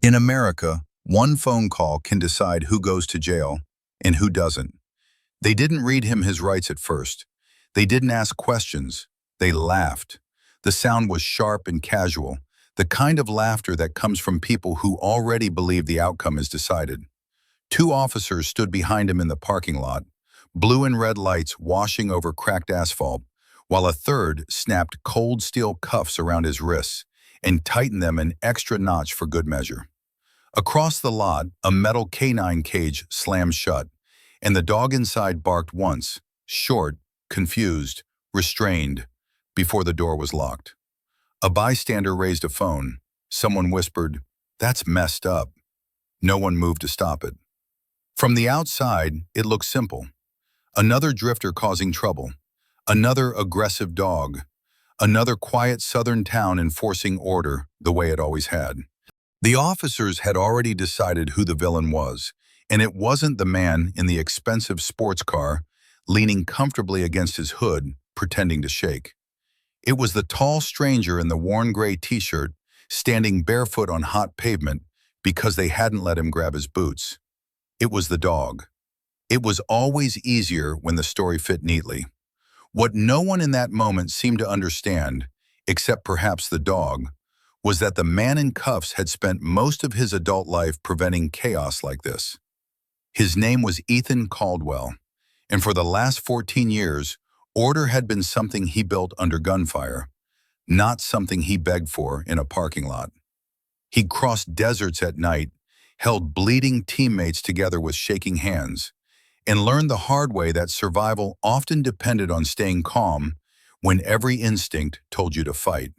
In America, one phone call can decide who goes to jail and who doesn't. They didn't read him his rights at first. They didn't ask questions. They laughed. The sound was sharp and casual, the kind of laughter that comes from people who already believe the outcome is decided. Two officers stood behind him in the parking lot, blue and red lights washing over cracked asphalt, while a third snapped cold steel cuffs around his wrists and tightened them an extra notch for good measure. Across the lot, a metal canine cage slammed shut, and the dog inside barked once, short, confused, restrained, before the door was locked. A bystander raised a phone. Someone whispered, "That's messed up." No one moved to stop it. From the outside, it looked simple. Another drifter causing trouble. Another aggressive dog. Another quiet southern town enforcing order the way it always had. The officers had already decided who the villain was, and it wasn't the man in the expensive sports car leaning comfortably against his hood, pretending to shake. It was the tall stranger in the worn gray t-shirt standing barefoot on hot pavement because they hadn't let him grab his boots. It was the dog. It was always easier when the story fit neatly. What no one in that moment seemed to understand, except perhaps the dog, was that the man in cuffs had spent most of his adult life preventing chaos like this. His name was Ethan Caldwell, and for the last 14 years, order had been something he built under gunfire, not something he begged for in a parking lot. He'd crossed deserts at night, held bleeding teammates together with shaking hands, and learned the hard way that survival often depended on staying calm when every instinct told you to fight.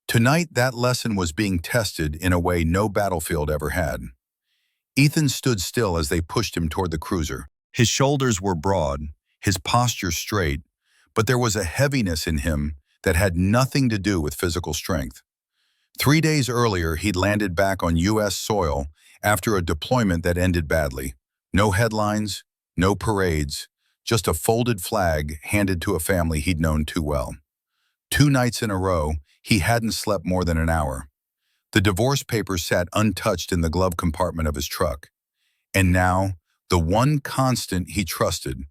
Tonight, that lesson was being tested in a way no battlefield ever had. Ethan stood still as they pushed him toward the cruiser. His shoulders were broad, his posture straight, but there was a heaviness in him that had nothing to do with physical strength. 3 days earlier, he'd landed back on U.S. soil after a deployment that ended badly. No headlines, no parades, just a folded flag handed to a family he'd known too well. 2 nights in a row, he hadn't slept more than an hour. The divorce papers sat untouched in the glove compartment of his truck. And now, the one constant he trusted,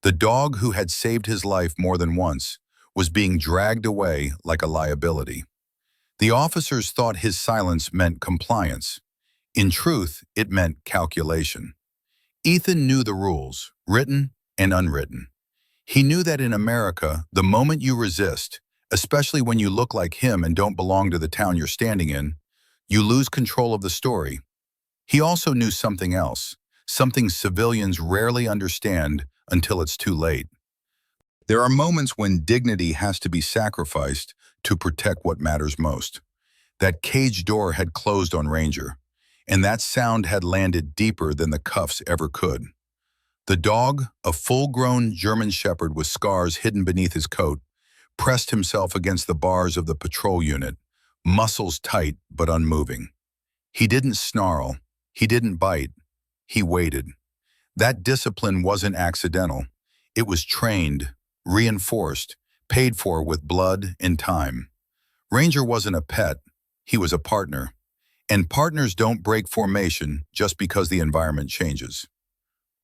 the dog who had saved his life more than once, was being dragged away like a liability. The officers thought his silence meant compliance. In truth, it meant calculation. Ethan knew the rules, written and unwritten. He knew that in America, the moment you resist, especially when you look like him and don't belong to the town you're standing in, you lose control of the story. He also knew something else, something civilians rarely understand until it's too late. There are moments when dignity has to be sacrificed to protect what matters most. That cage door had closed on Ranger, and that sound had landed deeper than the cuffs ever could. The dog, a full-grown German shepherd with scars hidden beneath his coat, pressed himself against the bars of the patrol unit, muscles tight but unmoving. He didn't snarl. He didn't bite. He waited. That discipline wasn't accidental. It was trained, reinforced, paid for with blood and time. Ranger wasn't a pet. He was a partner. And partners don't break formation just because the environment changes.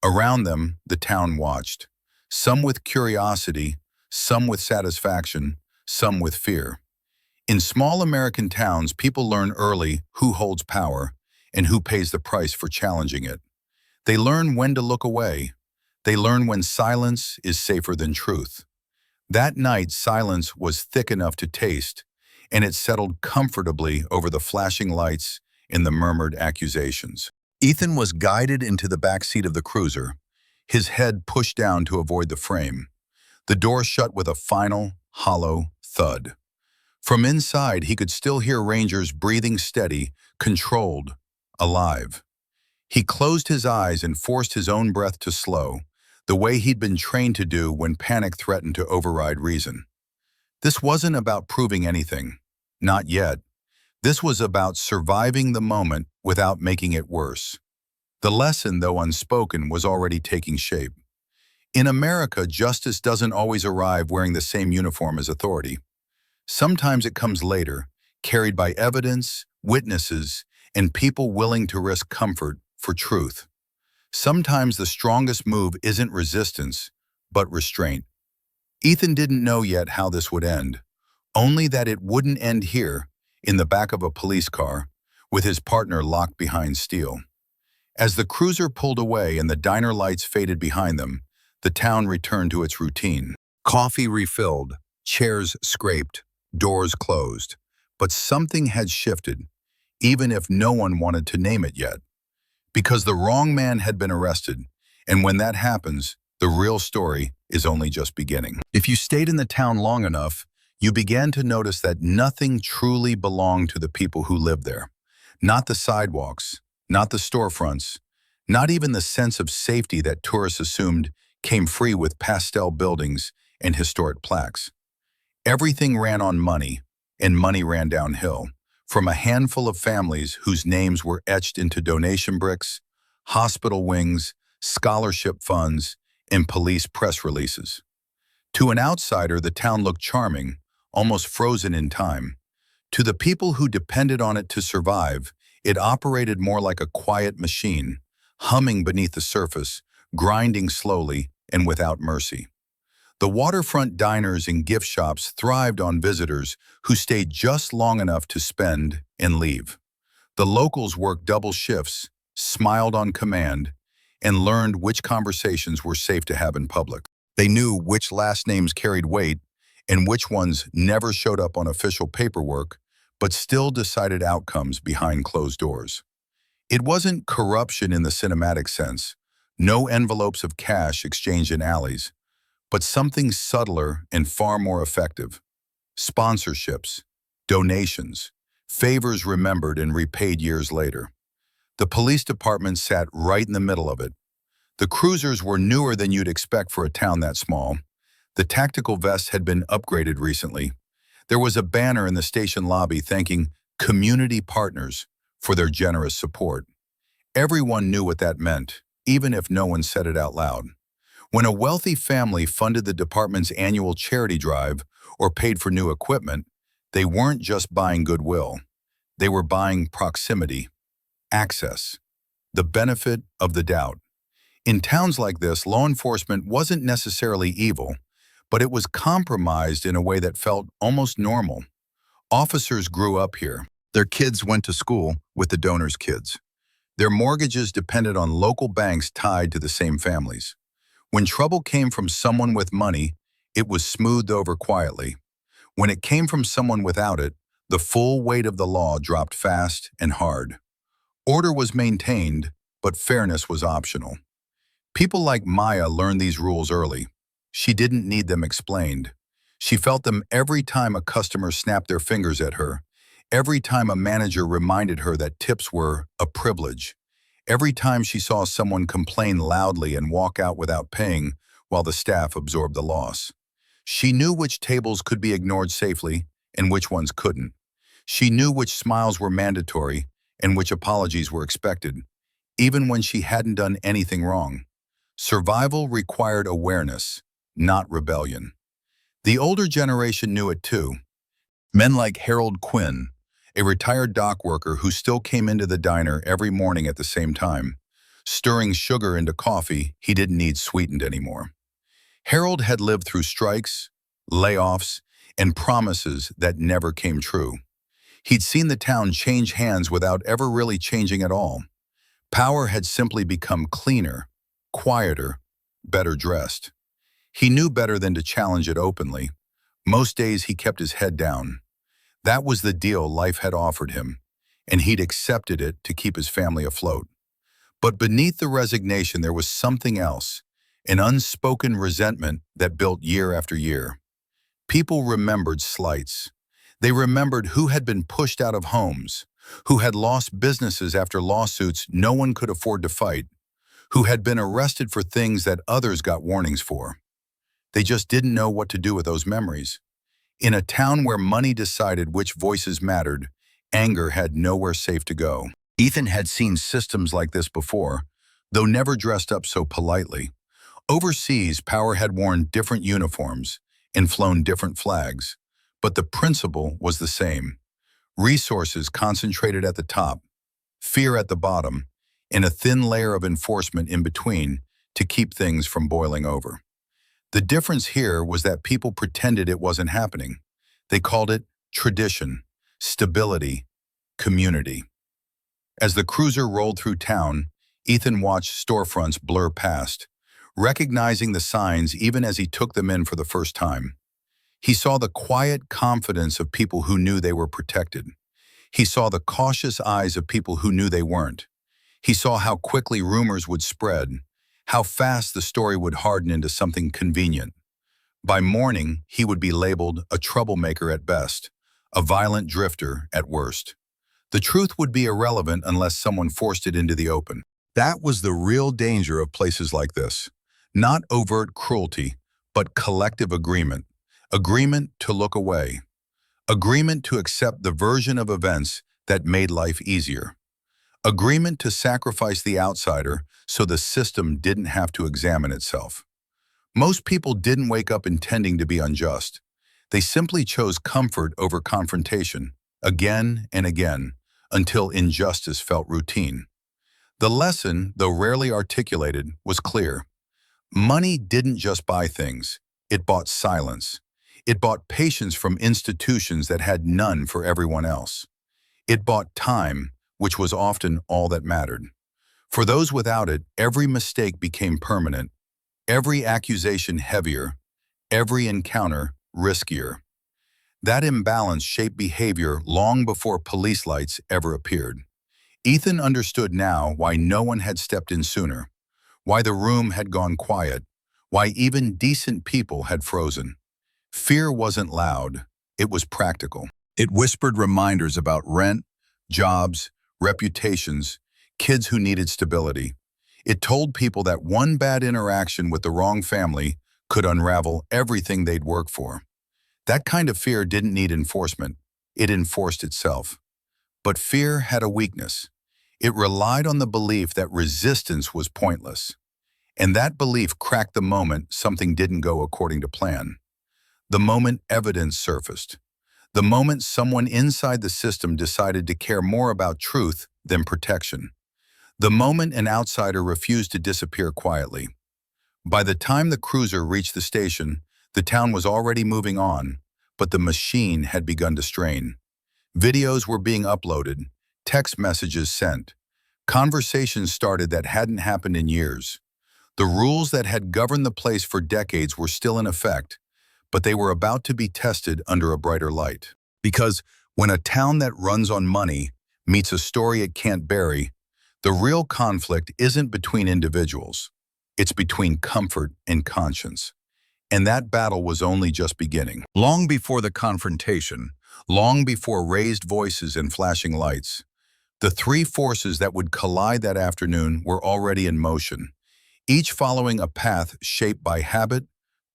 Around them, the town watched, some with curiosity, some with satisfaction, some with fear. In small American towns, people learn early who holds power and who pays the price for challenging it. They learn when to look away. They learn when silence is safer than truth. That night, silence was thick enough to taste, and it settled comfortably over the flashing lights and the murmured accusations. Ethan was guided into the back seat of the cruiser, his head pushed down to avoid the frame. The door shut with a final, hollow thud. From inside, he could still hear Ranger's breathing steady, controlled, alive. He closed his eyes and forced his own breath to slow, the way he'd been trained to do when panic threatened to override reason. This wasn't about proving anything. Not yet. This was about surviving the moment without making it worse. The lesson, though unspoken, was already taking shape. In America, justice doesn't always arrive wearing the same uniform as authority. Sometimes it comes later, carried by evidence, witnesses, and people willing to risk comfort for truth. Sometimes the strongest move isn't resistance, but restraint. Ethan didn't know yet how this would end, only that it wouldn't end here, in the back of a police car, with his partner locked behind steel. As the cruiser pulled away and the diner lights faded behind them, the town returned to its routine. Coffee refilled, chairs scraped, doors closed. But something had shifted, even if no one wanted to name it yet. Because the wrong man had been arrested, and when that happens, the real story is only just beginning. If you stayed in the town long enough, you began to notice that nothing truly belonged to the people who lived there. Not the sidewalks, not the storefronts, not even the sense of safety that tourists assumed came free with pastel buildings and historic plaques. Everything ran on money, and money ran downhill, from a handful of families whose names were etched into donation bricks, hospital wings, scholarship funds, and police press releases. To an outsider, the town looked charming, almost frozen in time. To the people who depended on it to survive, it operated more like a quiet machine, humming beneath the surface, grinding slowly and without mercy. The waterfront diners and gift shops thrived on visitors who stayed just long enough to spend and leave. The locals worked double shifts, smiled on command, and learned which conversations were safe to have in public. They knew which last names carried weight and which ones never showed up on official paperwork, but still decided outcomes behind closed doors. It wasn't corruption in the cinematic sense, no envelopes of cash exchanged in alleys, but something subtler and far more effective. Sponsorships, donations, favors remembered and repaid years later. The police department sat right in the middle of it. The cruisers were newer than you'd expect for a town that small. The tactical vests had been upgraded recently. There was a banner in the station lobby thanking community partners for their generous support. Everyone knew what that meant, even if no one said it out loud. When a wealthy family funded the department's annual charity drive or paid for new equipment, they weren't just buying goodwill. They were buying proximity, access, the benefit of the doubt. In towns like this, law enforcement wasn't necessarily evil, but it was compromised in a way that felt almost normal. Officers grew up here. Their kids went to school with the donors' kids. Their mortgages depended on local banks tied to the same families. When trouble came from someone with money, it was smoothed over quietly. When it came from someone without it, the full weight of the law dropped fast and hard. Order was maintained, but fairness was optional. People like Maya learned these rules early. She didn't need them explained. She felt them every time a customer snapped their fingers at her, every time a manager reminded her that tips were a privilege, every time she saw someone complain loudly and walk out without paying while the staff absorbed the loss. She knew which tables could be ignored safely and which ones couldn't. She knew which smiles were mandatory and which apologies were expected, even when she hadn't done anything wrong. Survival required awareness, not rebellion. The older generation knew it too. Men like Harold Quinn, a retired dock worker who still came into the diner every morning at the same time, stirring sugar into coffee he didn't need sweetened anymore. Harold had lived through strikes, layoffs, and promises that never came true. He'd seen the town change hands without ever really changing at all. Power had simply become cleaner, quieter, better dressed. He knew better than to challenge it openly. Most days he kept his head down. That was the deal life had offered him, and he'd accepted it to keep his family afloat. But beneath the resignation there was something else, an unspoken resentment that built year after year. People remembered slights. They remembered who had been pushed out of homes, who had lost businesses after lawsuits no one could afford to fight, who had been arrested for things that others got warnings for. They just didn't know what to do with those memories. In a town where money decided which voices mattered, anger had nowhere safe to go. Ethan had seen systems like this before, though never dressed up so politely. Overseas, power had worn different uniforms and flown different flags, but the principle was the same. Resources concentrated at the top, fear at the bottom, and a thin layer of enforcement in between to keep things from boiling over. The difference here was that people pretended it wasn't happening. They called it tradition, stability, community. As the cruiser rolled through town, Ethan watched storefronts blur past, recognizing the signs even as he took them in for the first time. He saw the quiet confidence of people who knew they were protected. He saw the cautious eyes of people who knew they weren't. He saw how quickly rumors would spread, how fast the story would harden into something convenient. By morning, he would be labeled a troublemaker at best, a violent drifter at worst. The truth would be irrelevant unless someone forced it into the open. That was the real danger of places like this. Not overt cruelty, but collective agreement. Agreement to look away. Agreement to accept the version of events that made life easier. Agreement to sacrifice the outsider so the system didn't have to examine itself. Most people didn't wake up intending to be unjust. They simply chose comfort over confrontation, again and again, until injustice felt routine. The lesson, though rarely articulated, was clear. Money didn't just buy things, it bought silence. It bought patience from institutions that had none for everyone else. It bought time, which was often all that mattered. For those without it, every mistake became permanent, every accusation heavier, every encounter riskier. That imbalance shaped behavior long before police lights ever appeared. Ethan understood now why no one had stepped in sooner, why the room had gone quiet, why even decent people had frozen. Fear wasn't loud, it was practical. It whispered reminders about rent, jobs, reputations, kids who needed stability. It told people that one bad interaction with the wrong family could unravel everything they'd worked for. That kind of fear didn't need enforcement, it enforced itself. But fear had a weakness. It relied on the belief that resistance was pointless. And that belief cracked the moment something didn't go according to plan. The moment evidence surfaced. The moment someone inside the system decided to care more about truth than protection. The moment an outsider refused to disappear quietly. By the time the cruiser reached the station, the town was already moving on, but the machine had begun to strain. Videos were being uploaded, text messages sent. Conversations started that hadn't happened in years. The rules that had governed the place for decades were still in effect, but they were about to be tested under a brighter light. Because when a town that runs on money meets a story it can't bury, the real conflict isn't between individuals. It's between comfort and conscience. And that battle was only just beginning. Long before the confrontation, long before raised voices and flashing lights, the three forces that would collide that afternoon were already in motion, each following a path shaped by habit,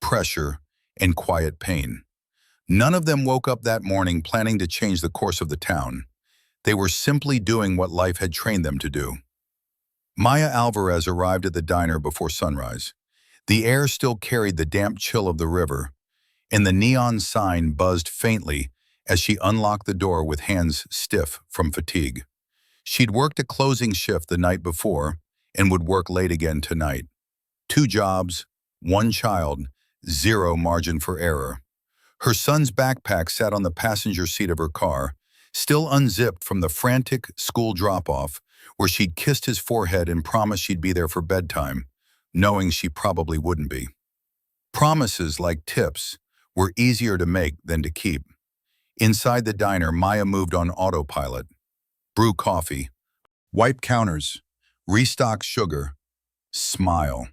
pressure, and quiet pain. None of them woke up that morning planning to change the course of the town. They were simply doing what life had trained them to do. Maya Alvarez arrived at the diner before sunrise. The air still carried the damp chill of the river, and the neon sign buzzed faintly as she unlocked the door with hands stiff from fatigue. She'd worked a closing shift the night before and would work late again tonight. 2 jobs, 1 child, 0 margin for error. Her son's backpack sat on the passenger seat of her car, still unzipped from the frantic school drop-off where she'd kissed his forehead and promised she'd be there for bedtime, knowing she probably wouldn't be. Promises like tips were easier to make than to keep. Inside the diner, Maya moved on autopilot. Brew coffee, wipe counters, restock sugar, smile.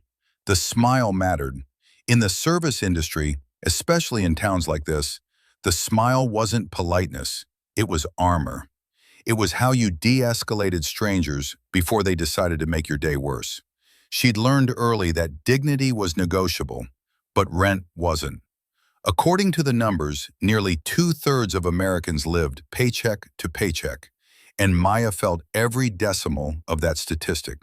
The smile mattered. In the service industry, especially in towns like this, the smile wasn't politeness, it was armor. It was how you de-escalated strangers before they decided to make your day worse. She'd learned early that dignity was negotiable, but rent wasn't. According to the numbers, nearly 2/3 of Americans lived paycheck to paycheck, and Maya felt every decimal of that statistic.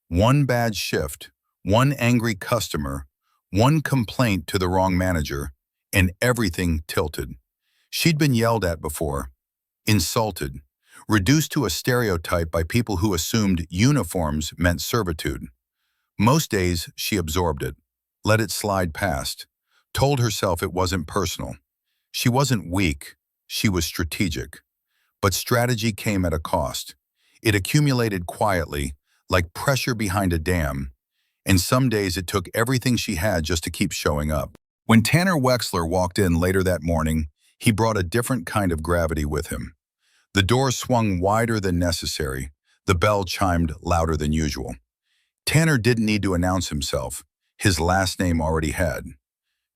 One bad shift, one angry customer, one complaint to the wrong manager, and everything tilted. She'd been yelled at before, insulted, reduced to a stereotype by people who assumed uniforms meant servitude. Most days, she absorbed it, let it slide past, told herself it wasn't personal. She wasn't weak, she was strategic. But strategy came at a cost. It accumulated quietly, like pressure behind a dam, and some days it took everything she had just to keep showing up. When Tanner Wexler walked in later that morning, he brought a different kind of gravity with him. The door swung wider than necessary. The bell chimed louder than usual. Tanner didn't need to announce himself. His last name already had.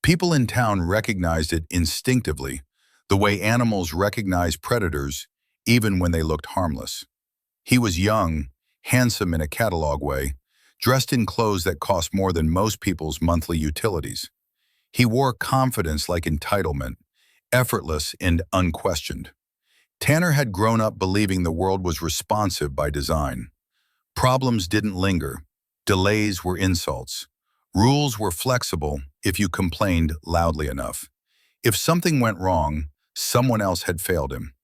People in town recognized it instinctively, the way animals recognize predators, even when they looked harmless. He was young, handsome in a catalog way, dressed in clothes that cost more than most people's monthly utilities. He wore confidence like entitlement, effortless and unquestioned. Tanner had grown up believing the world was responsive by design. Problems didn't linger. Delays were insults. Rules were flexible if you complained loudly enough. If something went wrong, someone else had failed him.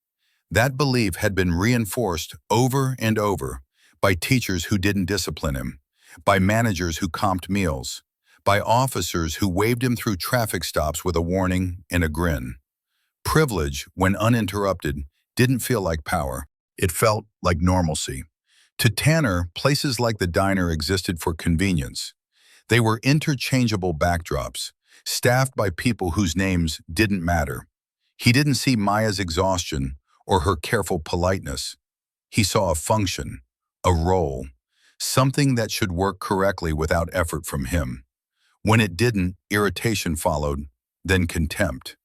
That belief had been reinforced over and over by teachers who didn't discipline him, by managers who comped meals, by officers who waved him through traffic stops with a warning and a grin. Privilege, when uninterrupted, didn't feel like power. It felt like normalcy. To Tanner, places like the diner existed for convenience. They were interchangeable backdrops, staffed by people whose names didn't matter. He didn't see Maya's exhaustion or her careful politeness. He saw a function, a role, something that should work correctly without effort from him. When it didn't, irritation followed, then contempt.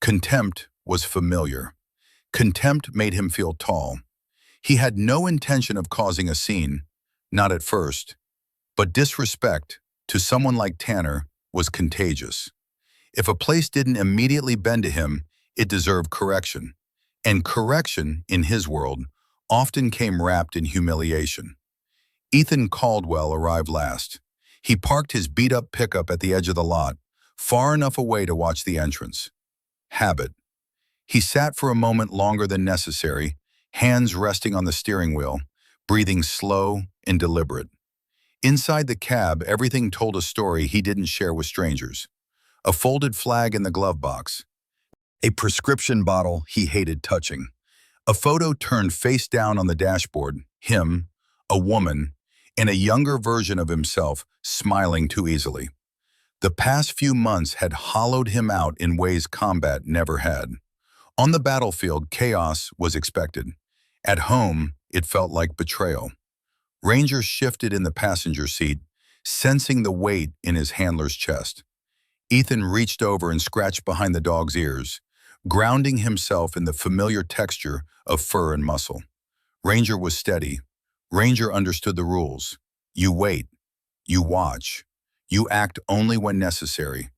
Contempt was familiar. Contempt made him feel tall. He had no intention of causing a scene, not at first, but disrespect to someone like Tanner was contagious. If a place didn't immediately bend to him, it deserved correction. And correction, in his world, often came wrapped in humiliation. Ethan Caldwell arrived last. He parked his beat-up pickup at the edge of the lot, far enough away to watch the entrance. Habit. He sat for a moment longer than necessary, hands resting on the steering wheel, breathing slow and deliberate. Inside the cab, everything told a story he didn't share with strangers. A folded flag in the glove box. A prescription bottle he hated touching. A photo turned face down on the dashboard, him, a woman, and a younger version of himself smiling too easily. The past few months had hollowed him out in ways combat never had. On the battlefield, chaos was expected. At home, it felt like betrayal. Ranger shifted in the passenger seat, sensing the weight in his handler's chest. Ethan reached over and scratched behind the dog's ears, grounding himself in the familiar texture of fur and muscle. Ranger was steady. Ranger understood the rules. You wait. You watch. You act only when necessary.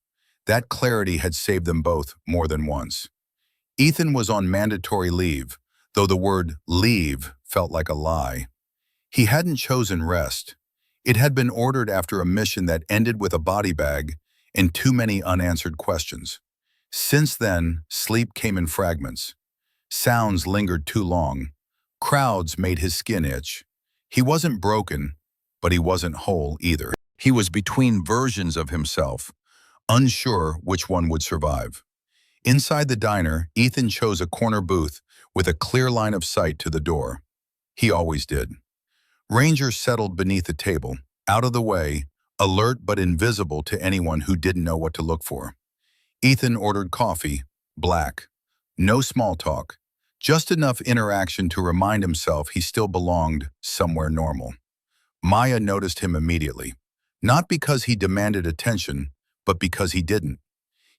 That clarity had saved them both more than once. Ethan was on mandatory leave, though the word leave felt like a lie. He hadn't chosen rest. It had been ordered after a mission that ended with a body bag and too many unanswered questions. Since then, sleep came in fragments. Sounds lingered too long. Crowds made his skin itch. He wasn't broken, but he wasn't whole either. He was between versions of himself, unsure which one would survive. Inside the diner, Ethan chose a corner booth with a clear line of sight to the door. He always did. Ranger settled beneath the table, out of the way, alert but invisible to anyone who didn't know what to look for. Ethan ordered coffee, black. No small talk, just enough interaction to remind himself he still belonged somewhere normal. Maya noticed him immediately, not because he demanded attention, but because he didn't.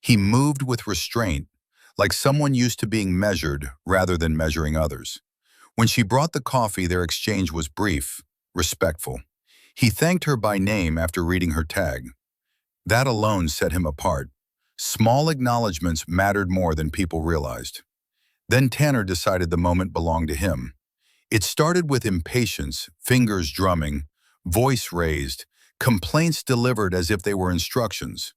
He moved with restraint, like someone used to being measured rather than measuring others. When she brought the coffee, their exchange was brief, respectful. He thanked her by name after reading her tag. That alone set him apart. Small acknowledgments mattered more than people realized. Then Tanner decided the moment belonged to him. It started with impatience, fingers drumming, voice raised, complaints delivered as if they were instructions.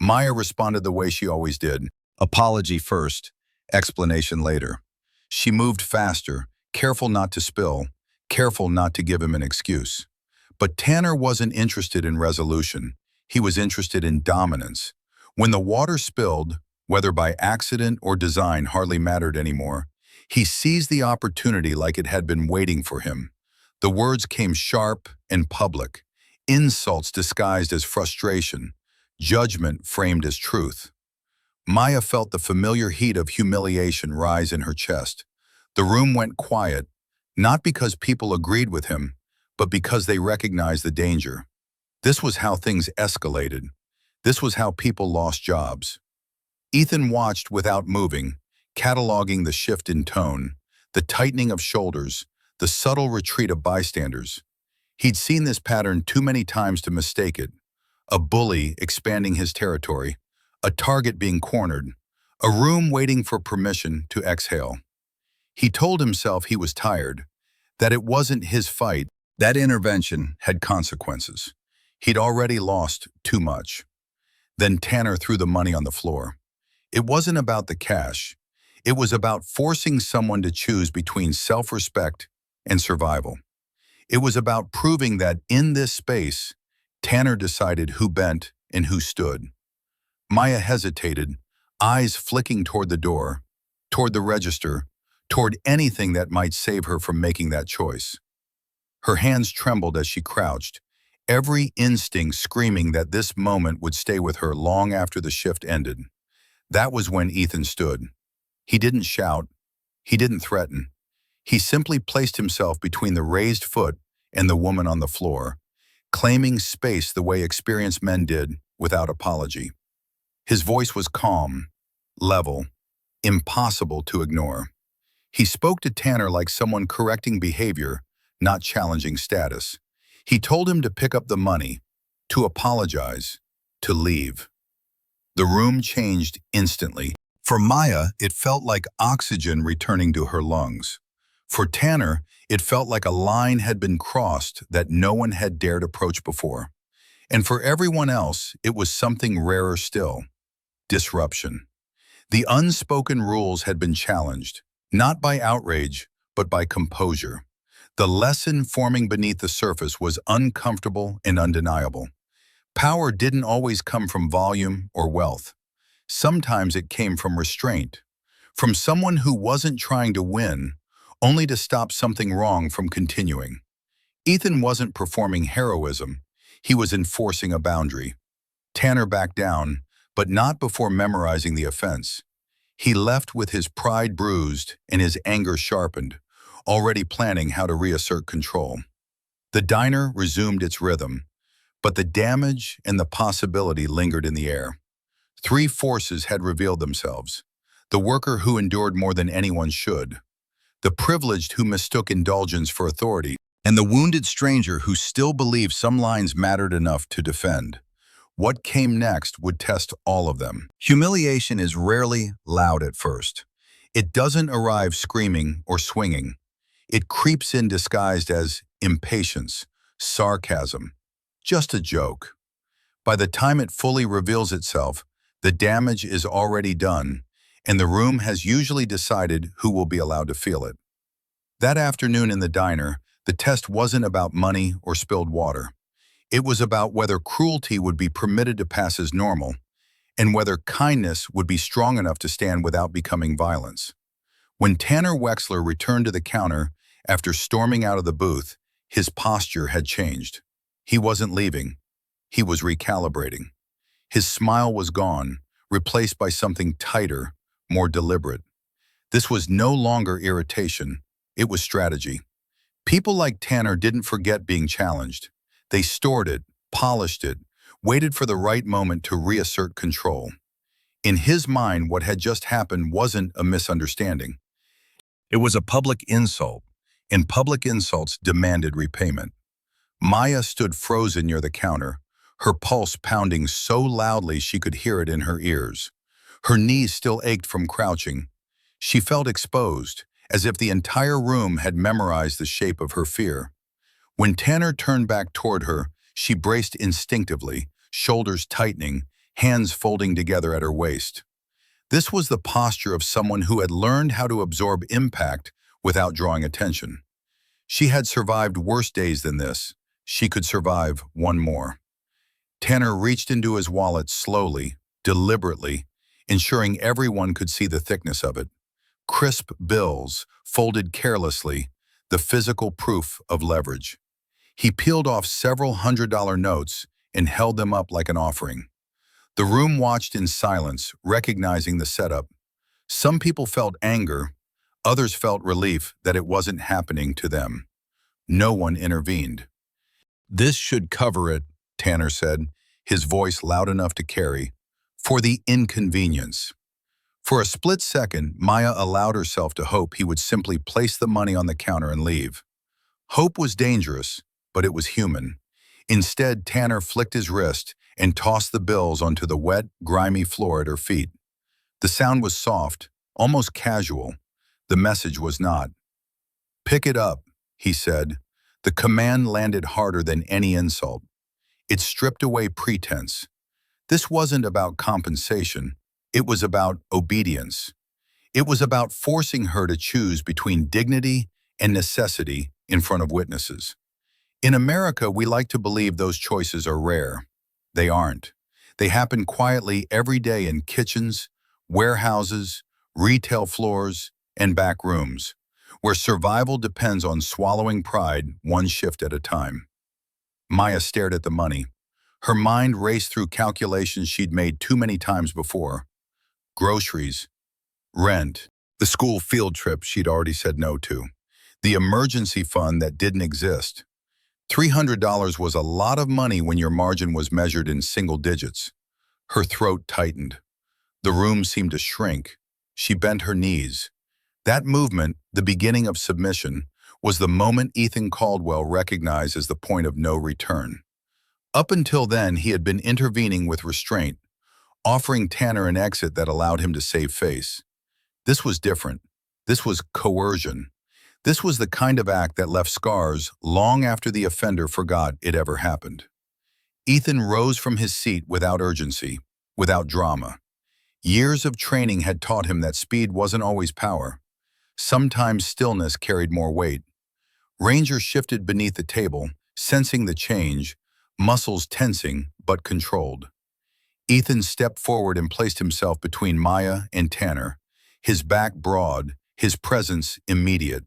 Maya responded the way she always did. Apology first, explanation later. She moved faster, careful not to spill, careful not to give him an excuse. But Tanner wasn't interested in resolution. He was interested in dominance. When the water spilled, whether by accident or design hardly mattered anymore, he seized the opportunity like it had been waiting for him. The words came sharp and public, insults disguised as frustration, judgment framed as truth. Maya felt the familiar heat of humiliation rise in her chest. The room went quiet, not because people agreed with him, but because they recognized the danger. This was how things escalated. This was how people lost jobs. Ethan watched without moving, cataloging the shift in tone, the tightening of shoulders, the subtle retreat of bystanders. He'd seen this pattern too many times to mistake it. A bully expanding his territory, a target being cornered, a room waiting for permission to exhale. He told himself he was tired, that it wasn't his fight. That intervention had consequences. He'd already lost too much. Then Tanner threw the money on the floor. It wasn't about the cash. It was about forcing someone to choose between self-respect and survival. It was about proving that in this space, Tanner decided who bent and who stood. Maya hesitated, eyes flicking toward the door, toward the register, toward anything that might save her from making that choice. Her hands trembled as she crouched, every instinct screaming that this moment would stay with her long after the shift ended. That was when Ethan stood. He didn't shout. He didn't threaten. He simply placed himself between the raised foot and the woman on the floor, claiming space the way experienced men did, without apology. His voice was calm, level, impossible to ignore. He spoke to Tanner like someone correcting behavior, not challenging status. He told him to pick up the money, to apologize, to leave. The room changed instantly. For Maya, it felt like oxygen returning to her lungs. For Tanner, it felt like a line had been crossed that no one had dared approach before. And for everyone else, it was something rarer still: disruption. The unspoken rules had been challenged, not by outrage, but by composure. The lesson forming beneath the surface was uncomfortable and undeniable. Power didn't always come from volume or wealth. Sometimes it came from restraint, from someone who wasn't trying to win, only to stop something wrong from continuing. Ethan wasn't performing heroism. He was enforcing a boundary. Tanner backed down, but not before memorizing the offense. He left with his pride bruised and his anger sharpened, already planning how to reassert control. The diner resumed its rhythm, but the damage and the possibility lingered in the air. Three forces had revealed themselves: the worker who endured more than anyone should, the privileged who mistook indulgence for authority, and the wounded stranger who still believed some lines mattered enough to defend. What came next would test all of them. Humiliation is rarely loud at first. It doesn't arrive screaming or swinging. It creeps in disguised as impatience, sarcasm, just a joke. By the time it fully reveals itself, the damage is already done, and the room has usually decided who will be allowed to feel it. That afternoon in the diner, the test wasn't about money or spilled water. It was about whether cruelty would be permitted to pass as normal, and whether kindness would be strong enough to stand without becoming violence. When Tanner Wexler returned to the counter after storming out of the booth, his posture had changed. He wasn't leaving. He was recalibrating. His smile was gone, replaced by something tighter, more deliberate. This was no longer irritation. It was strategy. People like Tanner didn't forget being challenged. They stored it, polished it, waited for the right moment to reassert control. In his mind, what had just happened wasn't a misunderstanding. It was a public insult, and public insults demanded repayment. Maya stood frozen near the counter, her pulse pounding so loudly she could hear it in her ears. Her knees still ached from crouching. She felt exposed, as if the entire room had memorized the shape of her fear. When Tanner turned back toward her, she braced instinctively, shoulders tightening, hands folding together at her waist. This was the posture of someone who had learned how to absorb impact without drawing attention. She had survived worse days than this. She could survive one more. Tanner reached into his wallet slowly, deliberately, ensuring everyone could see the thickness of it. Crisp bills, folded carelessly, the physical proof of leverage. He peeled off several $100 notes and held them up like an offering. The room watched in silence, recognizing the setup. Some people felt anger, others felt relief that it wasn't happening to them. No one intervened. "This should cover it," Tanner said, his voice loud enough to carry, "for the inconvenience." For a split second, Maya allowed herself to hope he would simply place the money on the counter and leave. Hope was dangerous, but it was human. Instead, Tanner flicked his wrist and tossed the bills onto the wet, grimy floor at her feet. The sound was soft, almost casual. The message was not. "Pick it up," he said. The command landed harder than any insult. It stripped away pretense. This wasn't about compensation. It was about obedience. It was about forcing her to choose between dignity and necessity in front of witnesses. In America, we like to believe those choices are rare. They aren't. They happen quietly every day in kitchens, warehouses, retail floors, and back rooms, where survival depends on swallowing pride one shift at a time. Maya stared at the money. Her mind raced through calculations she'd made too many times before. Groceries, rent, the school field trip she'd already said no to, the emergency fund that didn't exist. $300 was a lot of money when your margin was measured in single digits. Her throat tightened. The room seemed to shrink. She bent her knees. That movement, the beginning of submission, was the moment Ethan Caldwell recognized as the point of no return. Up until then, he had been intervening with restraint, offering Tanner an exit that allowed him to save face. This was different. This was coercion. This was the kind of act that left scars long after the offender forgot it ever happened. Ethan rose from his seat without urgency, without drama. Years of training had taught him that speed wasn't always power. Sometimes stillness carried more weight. Ranger shifted beneath the table, sensing the change, muscles tensing but controlled. Ethan stepped forward and placed himself between Maya and Tanner, his back broad, his presence immediate.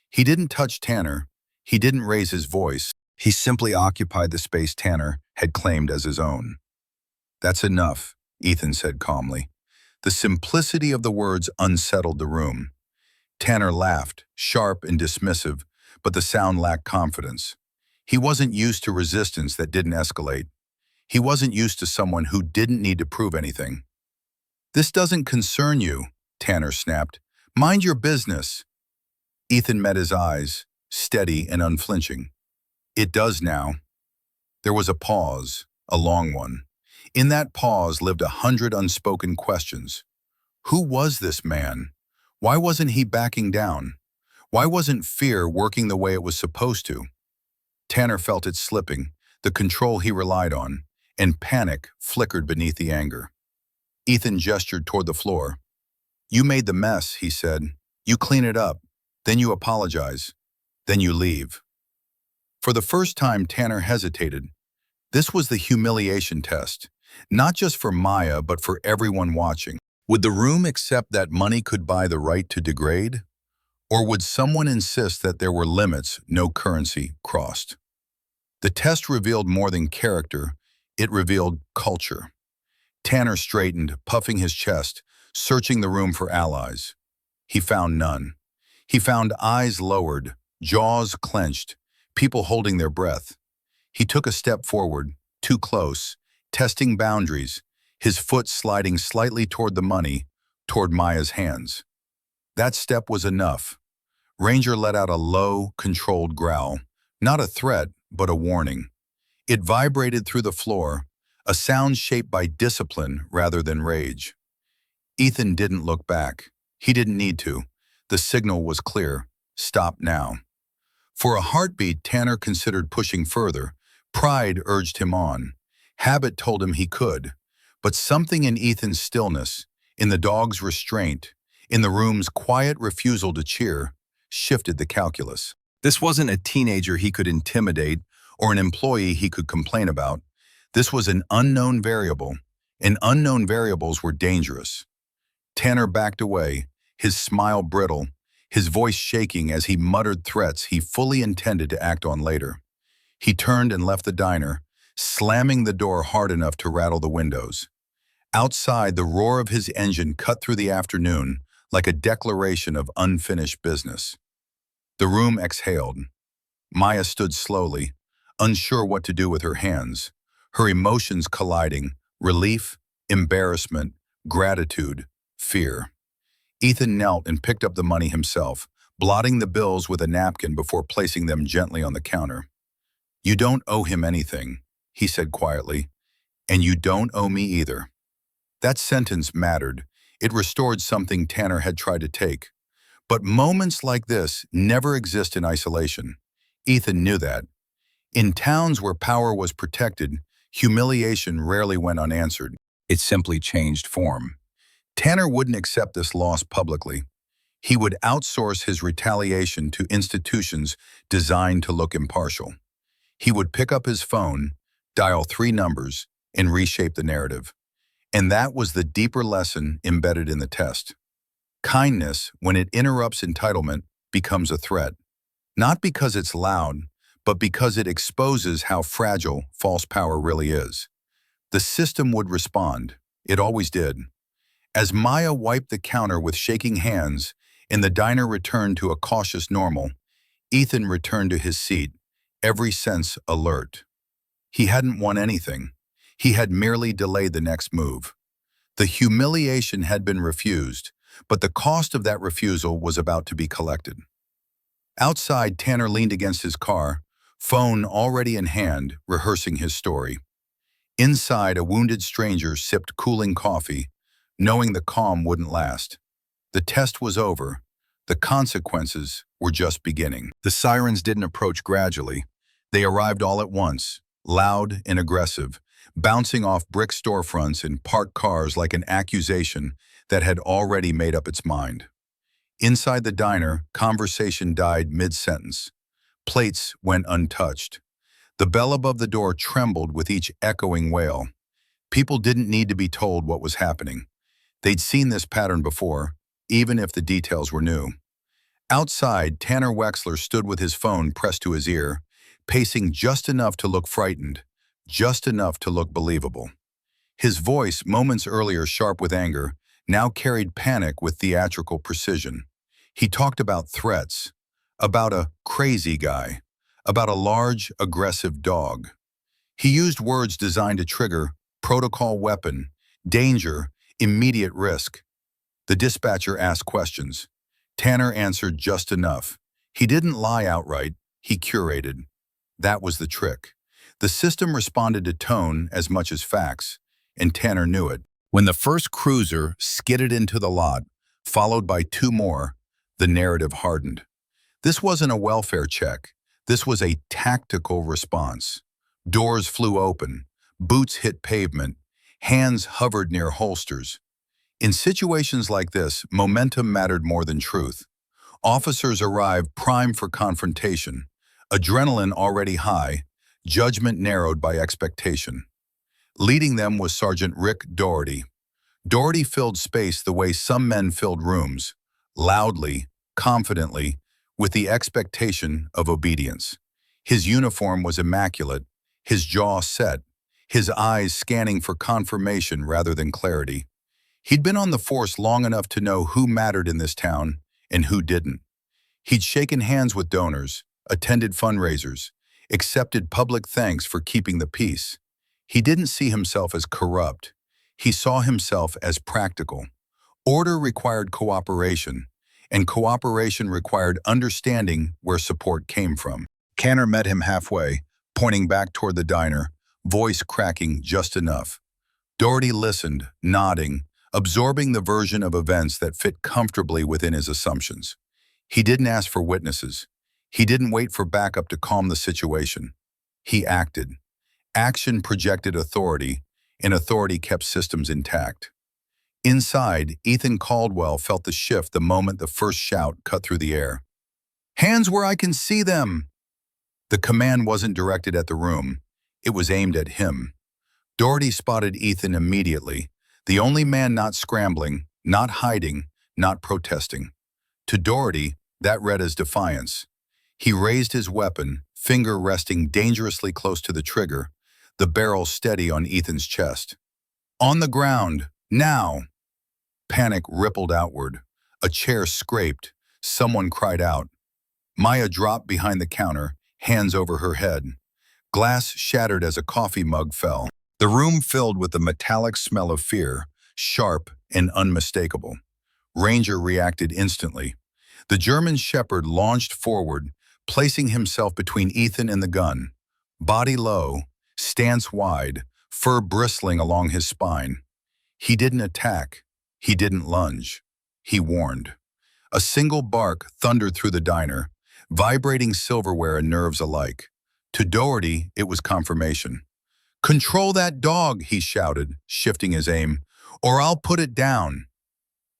He didn't touch Tanner. He didn't raise his voice. He simply occupied the space Tanner had claimed as his own. "That's enough," Ethan said calmly. The simplicity of the words unsettled the room. Tanner laughed, sharp and dismissive, but the sound lacked confidence. He wasn't used to resistance that didn't escalate. He wasn't used to someone who didn't need to prove anything. "This doesn't concern you," Tanner snapped. "Mind your business." Ethan met his eyes, steady and unflinching. "It does now." There was a pause, a long one. In that pause lived 100 unspoken questions. Who was this man? Why wasn't he backing down? Why wasn't fear working the way it was supposed to? Tanner felt it slipping, the control he relied on, and panic flickered beneath the anger. Ethan gestured toward the floor. "You made the mess," he said. "You clean it up. Then you apologize. Then you leave." For the first time, Tanner hesitated. This was the humiliation test, not just for Maya, but for everyone watching. Would the room accept that money could buy the right to degrade? Or would someone insist that there were limits no currency crossed? The test revealed more than character, it revealed culture. Tanner straightened, puffing his chest, searching the room for allies. He found none. He found eyes lowered, jaws clenched, people holding their breath. He took a step forward, too close, testing boundaries, his foot sliding slightly toward the money, toward Maya's hands. That step was enough. Ranger let out a low, controlled growl, not a threat, but a warning. It vibrated through the floor, a sound shaped by discipline rather than rage. Ethan didn't look back. He didn't need to. The signal was clear. Stop now. For a heartbeat, Tanner considered pushing further. Pride urged him on. Habit told him he could. But something in Ethan's stillness, in the dog's restraint, in the room's quiet refusal to cheer, shifted the calculus. This wasn't a teenager he could intimidate or an employee he could complain about. This was an unknown variable, and unknown variables were dangerous. Tanner backed away, his smile brittle, his voice shaking as he muttered threats he fully intended to act on later. He turned and left the diner, slamming the door hard enough to rattle the windows. Outside, the roar of his engine cut through the afternoon like a declaration of unfinished business. The room exhaled. Maya stood slowly, unsure what to do with her hands, her emotions colliding, relief, embarrassment, gratitude, fear. Ethan knelt and picked up the money himself, blotting the bills with a napkin before placing them gently on the counter. "You don't owe him anything," he said quietly, "and you don't owe me either." That sentence mattered. It restored something Tanner had tried to take. But moments like this never exist in isolation. Ethan knew that. In towns where power was protected, humiliation rarely went unanswered. It simply changed form. Tanner wouldn't accept this loss publicly. He would outsource his retaliation to institutions designed to look impartial. He would pick up his phone, dial 3 numbers, and reshape the narrative. And that was the deeper lesson embedded in the test. Kindness, when it interrupts entitlement, becomes a threat. Not because it's loud, but because it exposes how fragile false power really is. The system would respond. It always did. As Maya wiped the counter with shaking hands and the diner returned to a cautious normal, Ethan returned to his seat, every sense alert. He hadn't won anything. He had merely delayed the next move. The humiliation had been refused, but the cost of that refusal was about to be collected. Outside, Tanner leaned against his car, phone already in hand, rehearsing his story. Inside, a wounded stranger sipped cooling coffee, knowing the calm wouldn't last. The test was over. The consequences were just beginning. The sirens didn't approach gradually. They arrived all at once, loud and aggressive, bouncing off brick storefronts and parked cars like an accusation that had already made up its mind. Inside the diner, conversation died mid-sentence. Plates went untouched. The bell above the door trembled with each echoing wail. People didn't need to be told what was happening. They'd seen this pattern before, even if the details were new. Outside, Tanner Wexler stood with his phone pressed to his ear, pacing just enough to look frightened, just enough to look believable. His voice, moments earlier sharp with anger, now carried panic with theatrical precision. He talked about threats, about a crazy guy, about a large, aggressive dog. He used words designed to trigger protocol weapon, danger, immediate risk. The dispatcher asked questions. Tanner answered just enough. He didn't lie outright, he curated. That was the trick. The system responded to tone as much as facts, and Tanner knew it. When the first cruiser skidded into the lot, followed by 2 more, the narrative hardened. This wasn't a welfare check. This was a tactical response. Doors flew open, boots hit pavement, hands hovered near holsters. In situations like this, momentum mattered more than truth. Officers arrived primed for confrontation, adrenaline already high, judgment narrowed by expectation. Leading them was Sergeant Rick Doherty. Doherty filled space the way some men filled rooms, loudly, confidently, with the expectation of obedience. His uniform was immaculate, his jaw set, his eyes scanning for confirmation rather than clarity. He'd been on the force long enough to know who mattered in this town and who didn't. He'd shaken hands with donors, attended fundraisers, accepted public thanks for keeping the peace. He didn't see himself as corrupt. He saw himself as practical. Order required cooperation, and cooperation required understanding where support came from. Tanner met him halfway, pointing back toward the diner, voice cracking just enough. Doherty listened, nodding, absorbing the version of events that fit comfortably within his assumptions. He didn't ask for witnesses. He didn't wait for backup to calm the situation. He acted. Action projected authority, and authority kept systems intact. Inside, Ethan Caldwell felt the shift the moment the first shout cut through the air. Hands where I can see them! The command wasn't directed at the room. It was aimed at him. Doherty spotted Ethan immediately, the only man not scrambling, not hiding, not protesting. To Doherty, that read as defiance. He raised his weapon, finger resting dangerously close to the trigger, the barrel steady on Ethan's chest. On the ground, now! Panic rippled outward. A chair scraped. Someone cried out. Maya dropped behind the counter, hands over her head. Glass shattered as a coffee mug fell. The room filled with the metallic smell of fear, sharp and unmistakable. Ranger reacted instantly. The German shepherd launched forward, placing himself between Ethan and the gun. Body low, stance wide, fur bristling along his spine. He didn't attack. He didn't lunge. He warned. A single bark thundered through the diner, vibrating silverware and nerves alike. To Doherty, it was confirmation. "Control that dog," he shouted, shifting his aim, "or I'll put it down."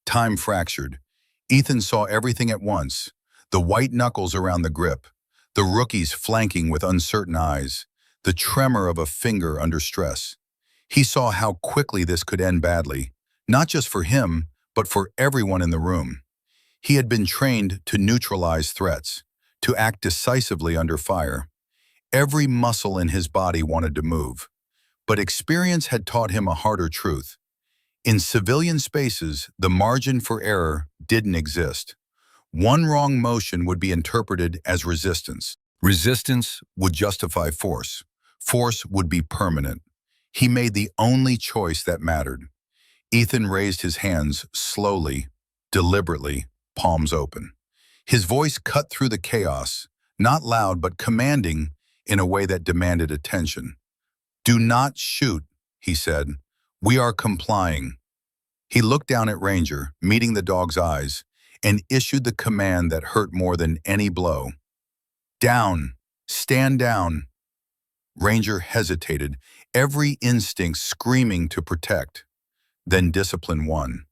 Time fractured. Ethan saw everything at once. The white knuckles around the grip, the rookies flanking with uncertain eyes, the tremor of a finger under stress. He saw how quickly this could end badly, not just for him, but for everyone in the room. He had been trained to neutralize threats, to act decisively under fire. Every muscle in his body wanted to move. But experience had taught him a harder truth. In civilian spaces, the margin for error didn't exist. One wrong motion would be interpreted as resistance. Resistance would justify force. Force would be permanent. He made the only choice that mattered. Ethan raised his hands slowly, deliberately, palms open. His voice cut through the chaos, not loud but commanding in a way that demanded attention. "Do not shoot," he said. "We are complying." He looked down at Ranger, meeting the dog's eyes, and issued the command that hurt more than any blow. "Down! Stand down!" Ranger hesitated, every instinct screaming to protect. Then discipline won.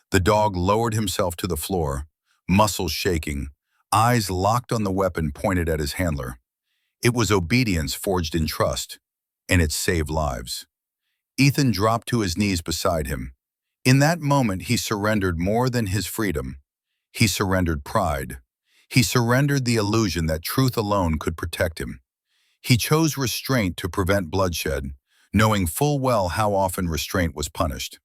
The dog lowered himself to the floor, muscles shaking, eyes locked on the weapon pointed at his handler. It was obedience forged in trust, and it saved lives. Ethan dropped to his knees beside him. In that moment, he surrendered more than his freedom. He surrendered pride. He surrendered the illusion that truth alone could protect him. He chose restraint to prevent bloodshed, knowing full well how often restraint was punished.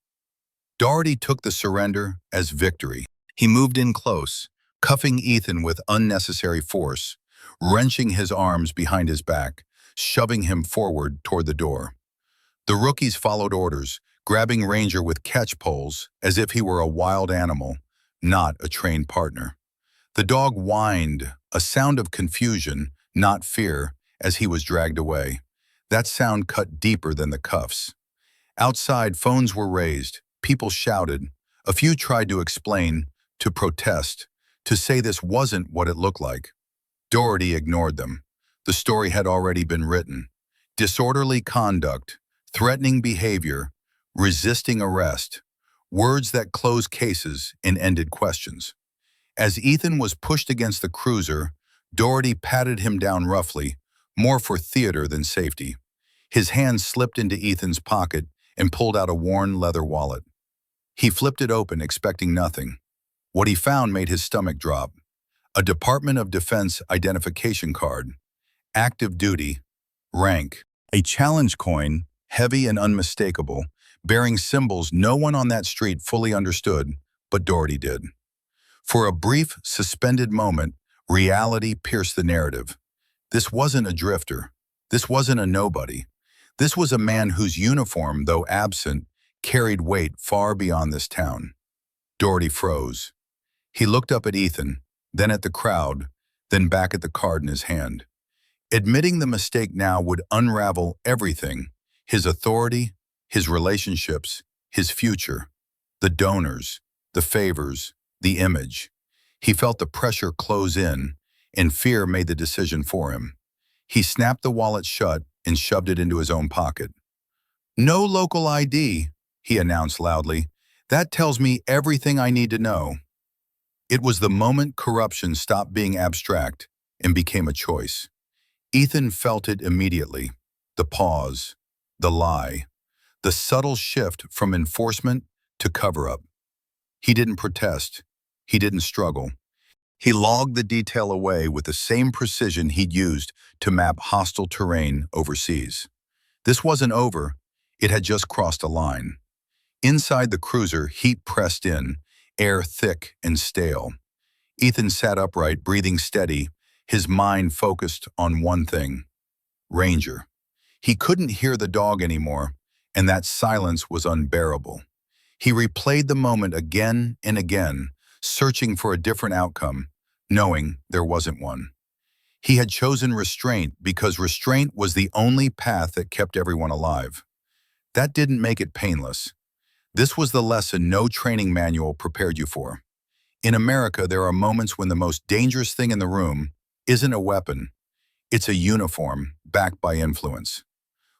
Doherty took the surrender as victory. He moved in close, cuffing Ethan with unnecessary force, wrenching his arms behind his back, shoving him forward toward the door. The rookies followed orders, grabbing Ranger with catch poles as if he were a wild animal, not a trained partner. The dog whined, a sound of confusion, not fear, as he was dragged away. That sound cut deeper than the cuffs. Outside, phones were raised. People shouted. A few tried to explain, to protest, to say this wasn't what it looked like. Doherty ignored them. The story had already been written. Disorderly conduct, threatening behavior, resisting arrest, words that closed cases and ended questions. As Ethan was pushed against the cruiser, Doherty patted him down roughly, more for theater than safety. His hand slipped into Ethan's pocket and pulled out a worn leather wallet. He flipped it open, expecting nothing. What he found made his stomach drop. A Department of Defense identification card. Active duty. Rank. A challenge coin, heavy and unmistakable, bearing symbols no one on that street fully understood, but Doherty did. For a brief, suspended moment, reality pierced the narrative. This wasn't a drifter. This wasn't a nobody. This was a man whose uniform, though absent, carried weight far beyond this town. Doherty froze. He looked up at Ethan, then at the crowd, then back at the card in his hand. Admitting the mistake now would unravel everything: his authority, his relationships, his future, the donors, the favors, the image. He felt the pressure close in, and fear made the decision for him. He snapped the wallet shut and shoved it into his own pocket. "No local ID," he announced loudly. "That tells me everything I need to know." It was the moment corruption stopped being abstract and became a choice. Ethan felt it immediately. The pause, the lie, the subtle shift from enforcement to cover-up. He didn't protest. He didn't struggle. He logged the detail away with the same precision he'd used to map hostile terrain overseas. This wasn't over. It had just crossed a line. Inside the cruiser, heat pressed in, air thick and stale. Ethan sat upright, breathing steady, his mind focused on one thing: Ranger. He couldn't hear the dog anymore, and that silence was unbearable. He replayed the moment again and again, searching for a different outcome, knowing there wasn't one. He had chosen restraint because restraint was the only path that kept everyone alive. That didn't make it painless. This was the lesson no training manual prepared you for. In America, there are moments when the most dangerous thing in the room isn't a weapon. It's a uniform backed by influence.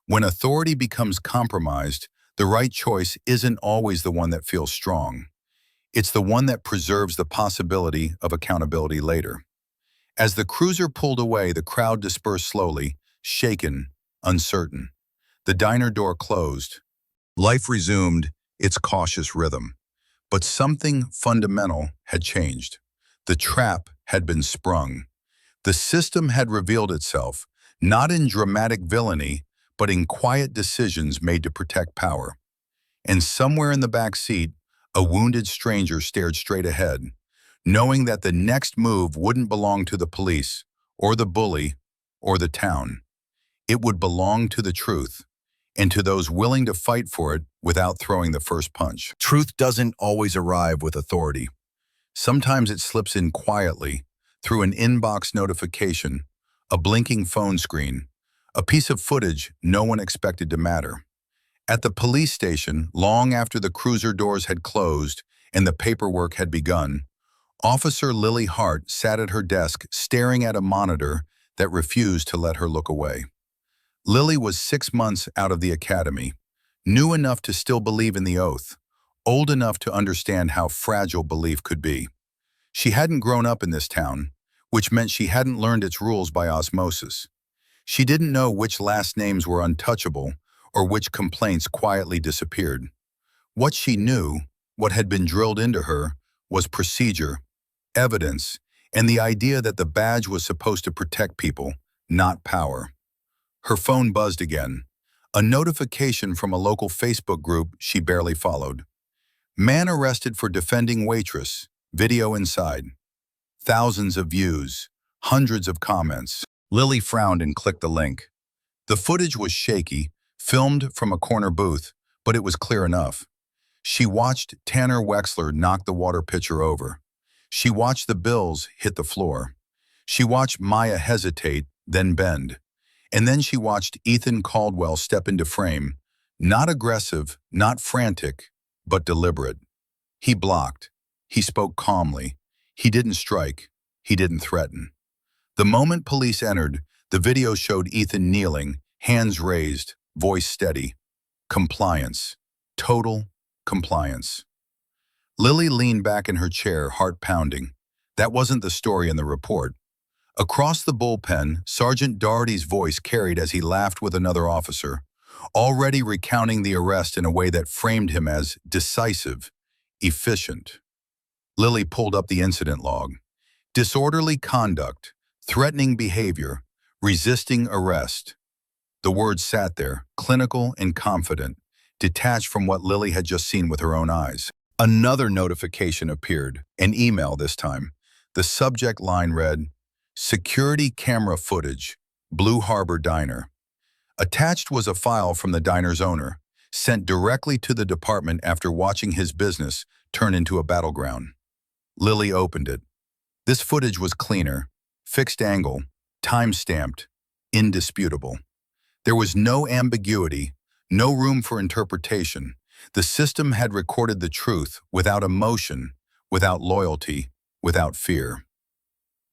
When authority becomes compromised, the right choice isn't always the one that feels strong. It's the one that preserves the possibility of accountability later. As the cruiser pulled away, the crowd dispersed slowly, shaken, uncertain. The diner door closed. Life resumed its cautious rhythm. But something fundamental had changed. The trap had been sprung. The system had revealed itself, not in dramatic villainy, but in quiet decisions made to protect power. And somewhere in the back seat, a wounded stranger stared straight ahead, knowing that the next move wouldn't belong to the police, or the bully, or the town. It would belong to the truth, and to those willing to fight for it without throwing the first punch. Truth doesn't always arrive with authority. Sometimes it slips in quietly, through an inbox notification, a blinking phone screen, a piece of footage no one expected to matter. At the police station, long after the cruiser doors had closed and the paperwork had begun, Officer Lily Hart sat at her desk staring at a monitor that refused to let her look away. Lily was 6 months out of the academy, new enough to still believe in the oath, old enough to understand how fragile belief could be. She hadn't grown up in this town, which meant she hadn't learned its rules by osmosis. She didn't know which last names were untouchable or which complaints quietly disappeared. What she knew, what had been drilled into her, was procedure, evidence, and the idea that the badge was supposed to protect people, not power. Her phone buzzed again, a notification from a local Facebook group she barely followed. Man arrested for defending Waitress, video inside. Thousands of views, hundreds of comments. Lily frowned and clicked the link. The footage was shaky, filmed from a corner booth, but it was clear enough. She watched Tanner Wexler knock the water pitcher over. She watched the bills hit the floor. She watched Maya hesitate, then bend. And then she watched Ethan Caldwell step into frame, not aggressive, not frantic, but deliberate. He blocked. He spoke calmly. He didn't strike. He didn't threaten. The moment police entered, the video showed Ethan kneeling, hands raised, voice steady. Compliance. Total compliance. Lily leaned back in her chair, heart pounding. That wasn't the story in the report. Across the bullpen, Sergeant Doherty's voice carried as he laughed with another officer, already recounting the arrest in a way that framed him as decisive, efficient. Lily pulled up the incident log. Disorderly conduct, threatening behavior, resisting arrest. The words sat there, clinical and confident, detached from what Lily had just seen with her own eyes. Another notification appeared, an email this time. The subject line read, "Security camera footage, Blue Harbor Diner." Attached was a file from the diner's owner, sent directly to the department after watching his business turn into a battleground. Lily opened it. This footage was cleaner, fixed angle, time-stamped, indisputable. There was no ambiguity, no room for interpretation. The system had recorded the truth without emotion, without loyalty, without fear.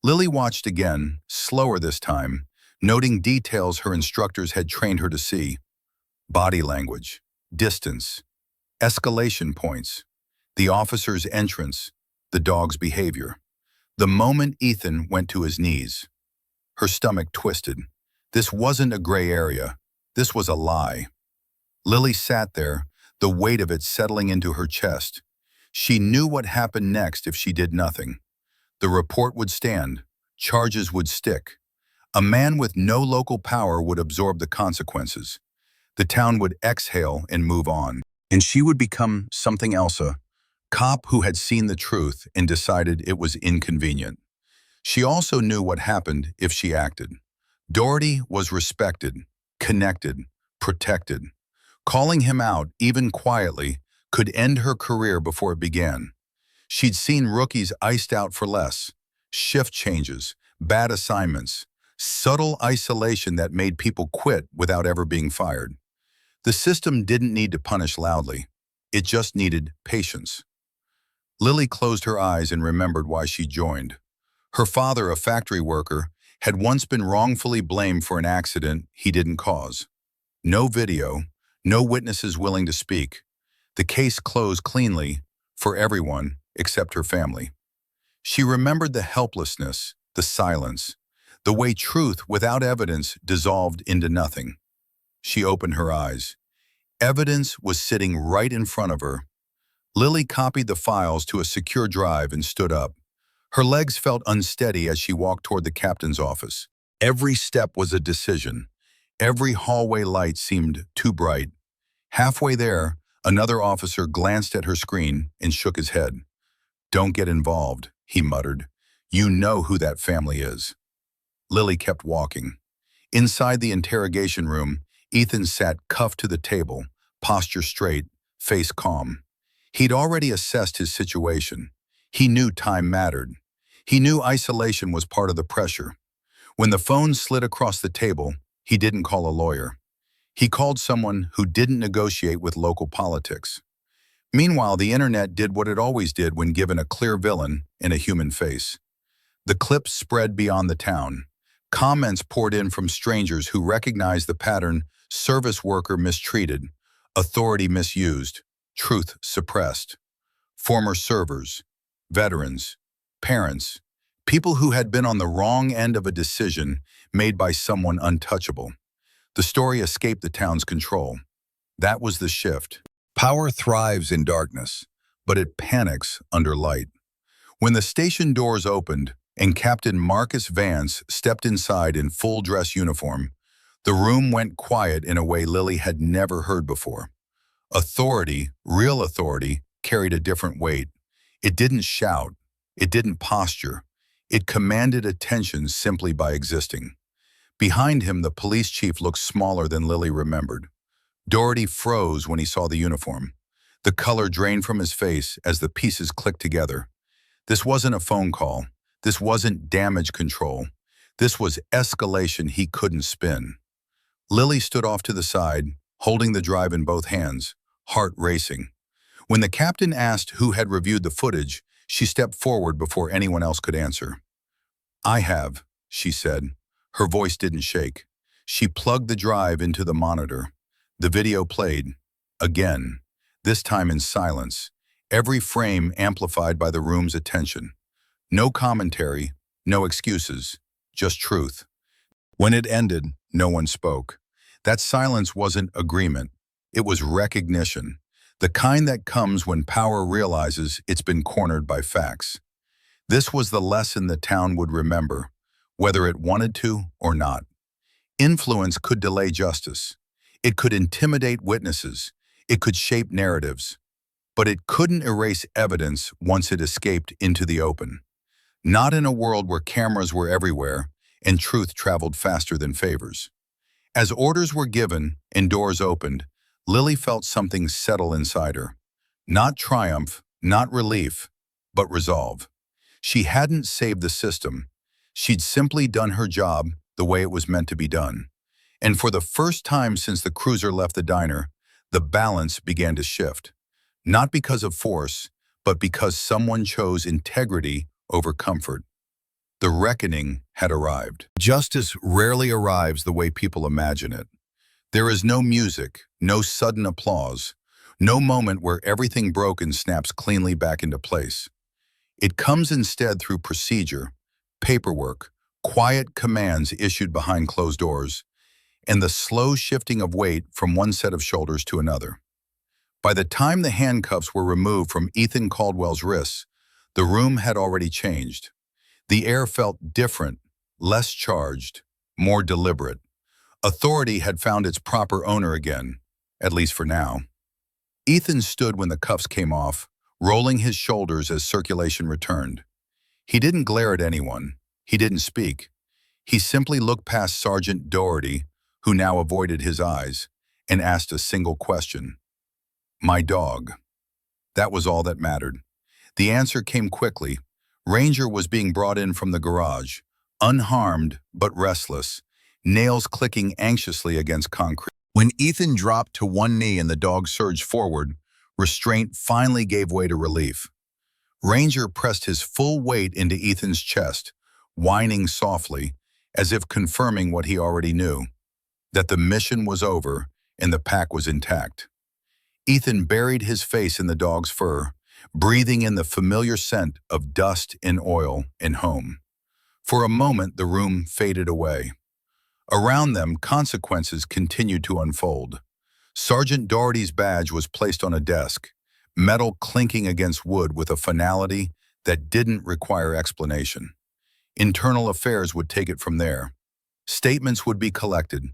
Lily watched again, slower this time, noting details her instructors had trained her to see. Body language, distance, escalation points, the officer's entrance, the dog's behavior. The moment Ethan went to his knees, her stomach twisted. This wasn't a gray area. This was a lie. Lily sat there, the weight of it settling into her chest. She knew what happened next if she did nothing. The report would stand. Charges would stick. A man with no local power would absorb the consequences. The town would exhale and move on. And she would become something else, a cop who had seen the truth and decided it was inconvenient. She also knew what happened if she acted. Doherty was respected, connected, protected. Calling him out, even quietly, could end her career before it began. She'd seen rookies iced out for less, shift changes, bad assignments, subtle isolation that made people quit without ever being fired. The system didn't need to punish loudly. It just needed patience. Lily closed her eyes and remembered why she joined. Her father, a factory worker, had once been wrongfully blamed for an accident he didn't cause. No video, no witnesses willing to speak. The case closed cleanly for everyone except her family. She remembered the helplessness, the silence, the way truth without evidence dissolved into nothing. She opened her eyes. Evidence was sitting right in front of her. Lily copied the files to a secure drive and stood up. Her legs felt unsteady as she walked toward the captain's office. Every step was a decision. Every hallway light seemed too bright. Halfway there, another officer glanced at her screen and shook his head. "Don't get involved," he muttered. "You know who that family is." Lily kept walking. Inside the interrogation room, Ethan sat cuffed to the table, posture straight, face calm. He'd already assessed his situation. He knew time mattered. He knew isolation was part of the pressure. When the phone slid across the table, he didn't call a lawyer. He called someone who didn't negotiate with local politics. Meanwhile, the internet did what it always did when given a clear villain and a human face. The clips spread beyond the town. Comments poured in from strangers who recognized the pattern: service worker mistreated, authority misused, truth suppressed. Former servers, veterans, parents, people who had been on the wrong end of a decision made by someone untouchable. The story escaped the town's control. That was the shift. Power thrives in darkness, but it panics under light. When the station doors opened and Captain Marcus Vance stepped inside in full dress uniform, the room went quiet in a way Lily had never heard before. Authority, real authority, carried a different weight. It didn't shout. It didn't posture. It commanded attention simply by existing. Behind him, the police chief looked smaller than Lily remembered. Doherty froze when he saw the uniform. The color drained from his face as the pieces clicked together. This wasn't a phone call. This wasn't damage control. This was escalation he couldn't spin. Lily stood off to the side, holding the drive in both hands, heart racing. When the captain asked who had reviewed the footage, she stepped forward before anyone else could answer. "I have," she said. Her voice didn't shake. She plugged the drive into the monitor. The video played. Again. This time in silence. Every frame amplified by the room's attention. No commentary, no excuses, just truth. When it ended, no one spoke. That silence wasn't agreement. It was recognition. The kind that comes when power realizes it's been cornered by facts. This was the lesson the town would remember, whether it wanted to or not. Influence could delay justice. It could intimidate witnesses. It could shape narratives. But it couldn't erase evidence once it escaped into the open. Not in a world where cameras were everywhere and truth traveled faster than favors. As orders were given and doors opened, Lily felt something settle inside her. Not triumph, not relief, but resolve. She hadn't saved the system. She'd simply done her job the way it was meant to be done. And for the first time since the cruiser left the diner, the balance began to shift. Not because of force, but because someone chose integrity over comfort. The reckoning had arrived. Justice rarely arrives the way people imagine it. There is no music, no sudden applause, no moment where everything broken snaps cleanly back into place. It comes instead through procedure, paperwork, quiet commands issued behind closed doors, and the slow shifting of weight from one set of shoulders to another. By the time the handcuffs were removed from Ethan Caldwell's wrists, the room had already changed. The air felt different, less charged, more deliberate. Authority had found its proper owner again, at least for now. Ethan stood when the cuffs came off, rolling his shoulders as circulation returned. He didn't glare at anyone. He didn't speak. He simply looked past Sergeant Doherty, who now avoided his eyes, and asked a single question. My dog. That was all that mattered. The answer came quickly. Ranger was being brought in from the garage, unharmed but restless, nails clicking anxiously against concrete. When Ethan dropped to one knee and the dog surged forward, restraint finally gave way to relief. Ranger pressed his full weight into Ethan's chest, whining softly, as if confirming what he already knew, that the mission was over and the pack was intact. Ethan buried his face in the dog's fur, breathing in the familiar scent of dust and oil and home. For a moment, the room faded away. Around them, consequences continued to unfold. Sergeant Doherty's badge was placed on a desk, metal clinking against wood with a finality that didn't require explanation. Internal affairs would take it from there. Statements would be collected,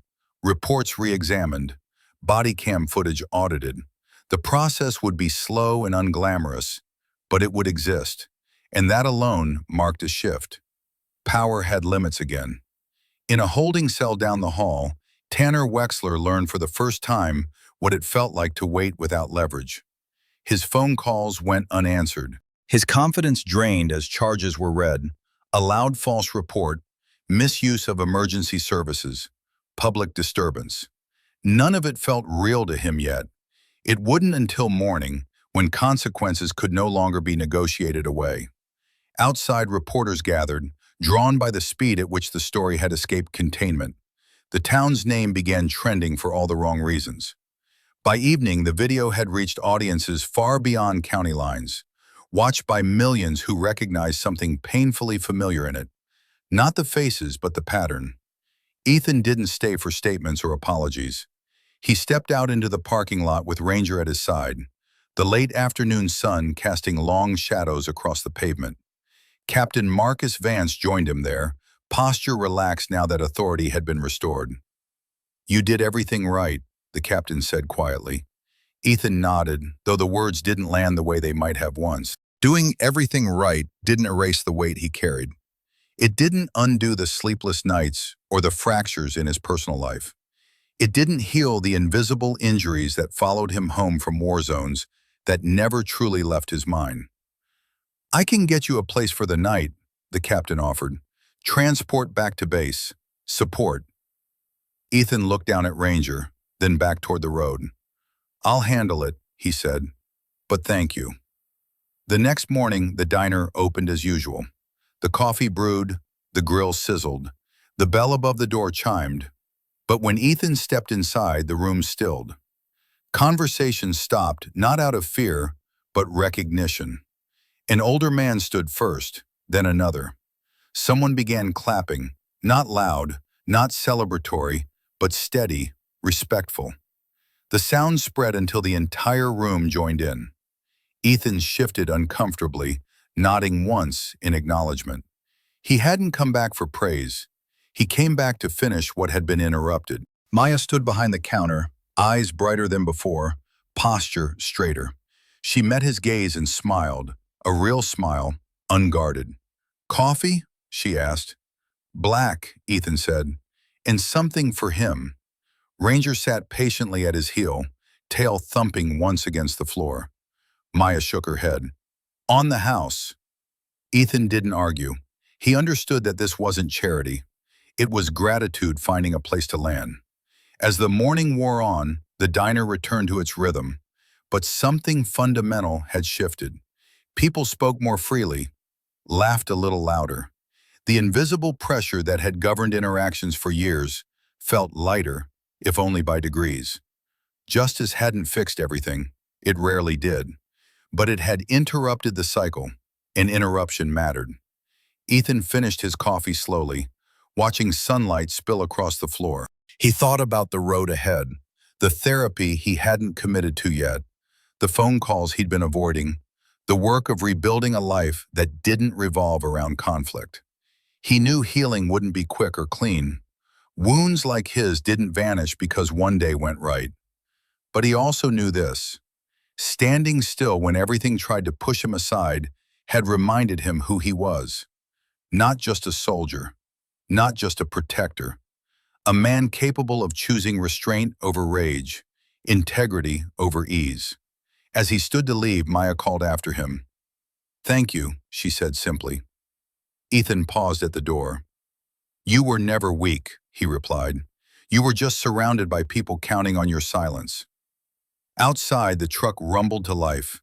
reports re-examined, body cam footage audited. The process would be slow and unglamorous, but it would exist, and that alone marked a shift. Power had limits again. In a holding cell down the hall, Tanner Wexler learned for the first time what it felt like to wait without leverage. His phone calls went unanswered. His confidence drained as charges were read, a loud false report, misuse of emergency services, public disturbance. None of it felt real to him yet. It wouldn't until morning, when consequences could no longer be negotiated away. Outside, reporters gathered, drawn by the speed at which the story had escaped containment. The town's name began trending for all the wrong reasons. By evening, the video had reached audiences far beyond county lines, watched by millions who recognized something painfully familiar in it. Not the faces, but the pattern. Ethan didn't stay for statements or apologies. He stepped out into the parking lot with Ranger at his side, the late afternoon sun casting long shadows across the pavement. Captain Marcus Vance joined him there, posture relaxed now that authority had been restored. You did everything right, the captain said quietly. Ethan nodded, though the words didn't land the way they might have once. Doing everything right didn't erase the weight he carried. It didn't undo the sleepless nights or the fractures in his personal life. It didn't heal the invisible injuries that followed him home from war zones that never truly left his mind. I can get you a place for the night, the captain offered. Transport back to base. Support. Ethan looked down at Ranger, then back toward the road. I'll handle it, he said, but thank you. The next morning, the diner opened as usual. The coffee brewed, the grill sizzled, the bell above the door chimed. But when Ethan stepped inside, the room stilled. Conversation stopped, not out of fear, but recognition. An older man stood first, then another. Someone began clapping, not loud, not celebratory, but steady, respectful. The sound spread until the entire room joined in. Ethan shifted uncomfortably, nodding once in acknowledgement. He hadn't come back for praise. He came back to finish what had been interrupted. Maya stood behind the counter, eyes brighter than before, posture straighter. She met his gaze and smiled, a real smile, unguarded. Coffee? She asked. Black, Ethan said, and something for him. Ranger sat patiently at his heel, tail thumping once against the floor. Maya shook her head. On the house. Ethan didn't argue. He understood that this wasn't charity. It was gratitude finding a place to land. As the morning wore on, the diner returned to its rhythm, but something fundamental had shifted. People spoke more freely, laughed a little louder. The invisible pressure that had governed interactions for years felt lighter, if only by degrees. Justice hadn't fixed everything. It rarely did. But it had interrupted the cycle. An interruption mattered. Ethan finished his coffee slowly, watching sunlight spill across the floor. He thought about the road ahead, the therapy he hadn't committed to yet, the phone calls he'd been avoiding, the work of rebuilding a life that didn't revolve around conflict. He knew healing wouldn't be quick or clean. Wounds like his didn't vanish because one day went right. But he also knew this. Standing still when everything tried to push him aside had reminded him who he was. Not just a soldier, not just a protector, a man capable of choosing restraint over rage, integrity over ease. As he stood to leave, Maya called after him. "Thank you," she said simply. Ethan paused at the door. "You were never weak," he replied. "You were just surrounded by people counting on your silence." Outside, the truck rumbled to life.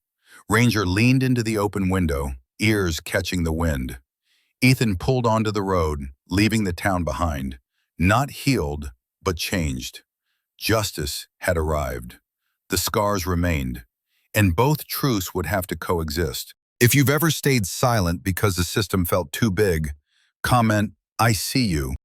Ranger leaned into the open window, ears catching the wind. Ethan pulled onto the road, leaving the town behind. Not healed, but changed. Justice had arrived. The scars remained. And both truths would have to coexist. If you've ever stayed silent because the system felt too big, comment, "I see you."